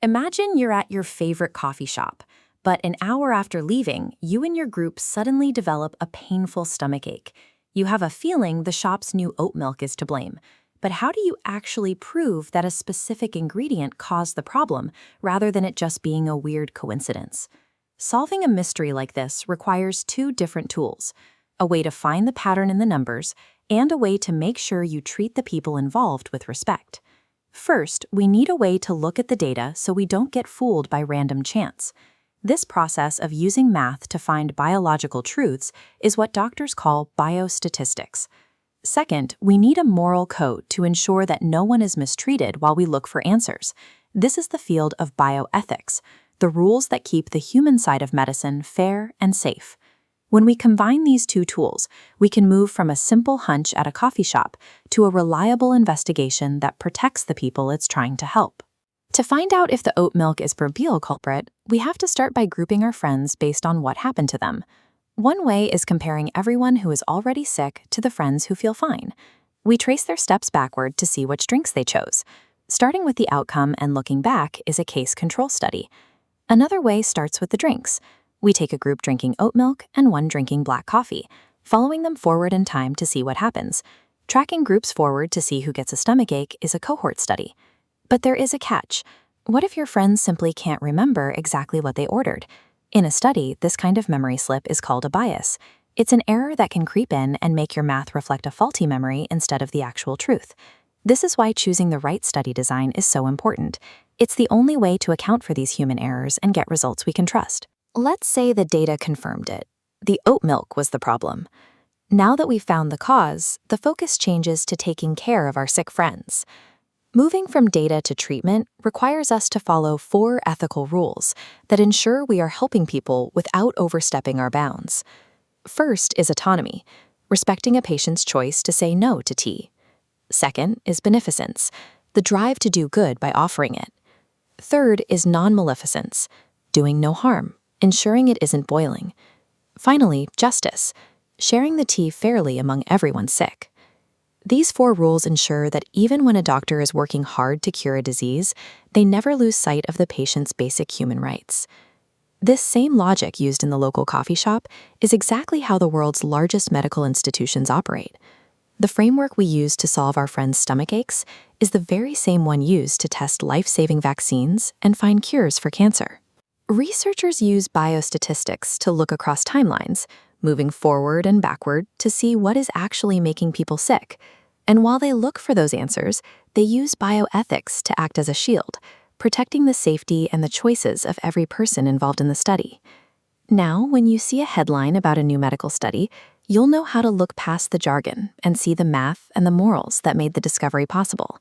Imagine you're at your favorite coffee shop, but an hour after leaving, you and your group suddenly develop a painful stomachache. You have a feeling the shop's new oat milk is to blame. But how do you actually prove that a specific ingredient caused the problem rather than it just being a weird coincidence? Solving a mystery like this requires two different tools: a way to find the pattern in the numbers and a way to make sure you treat the people involved with respect. First, we need a way to look at the data so we don't get fooled by random chance. This process of using math to find biological truths is what doctors call biostatistics. Second, we need a moral code to ensure that no one is mistreated while we look for answers. This is the field of bioethics, the rules that keep the human side of medicine fair and safe. When we combine these two tools, we can move from a simple hunch at a coffee shop to a reliable investigation that protects the people it's trying to help. To find out if the oat milk is the real culprit, we have to start by grouping our friends based on what happened to them. One way is comparing everyone who is already sick to the friends who feel fine. We trace their steps backward to see which drinks they chose. Starting with the outcome and looking back is a case control study. Another way starts with the drinks. We take a group drinking oat milk and one drinking black coffee, following them forward in time to see what happens. Tracking groups forward to see who gets a stomachache is a cohort study. But there is a catch. What if your friends simply can't remember exactly what they ordered? In a study, this kind of memory slip is called a bias. It's an error that can creep in and make your math reflect a faulty memory instead of the actual truth. This is why choosing the right study design is so important. It's the only way to account for these human errors and get results we can trust. Let's say the data confirmed it. The oat milk was the problem. Now that we've found the cause, the focus changes to taking care of our sick friends. Moving from data to treatment requires us to follow 4 ethical rules that ensure we are helping people without overstepping our bounds. First is autonomy, respecting a patient's choice to say no to tea. Second is beneficence, the drive to do good by offering it. Third is non-maleficence, doing no harm, ensuring it isn't boiling. Finally, justice, sharing the tea fairly among everyone sick. These 4 rules ensure that even when a doctor is working hard to cure a disease, they never lose sight of the patient's basic human rights. This same logic used in the local coffee shop is exactly how the world's largest medical institutions operate. The framework we use to solve our friends' stomachaches is the very same one used to test life-saving vaccines and find cures for cancer. Researchers use biostatistics to look across timelines, moving forward and backward to see what is actually making people sick. And while they look for those answers, they use bioethics to act as a shield, protecting the safety and the choices of every person involved in the study. Now, when you see a headline about a new medical study, you'll know how to look past the jargon and see the math and the morals that made the discovery possible.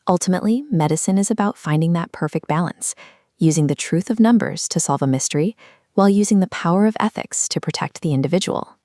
Ultimately, medicine is about finding that perfect balance, using the truth of numbers to solve a mystery, while using the power of ethics to protect the individual.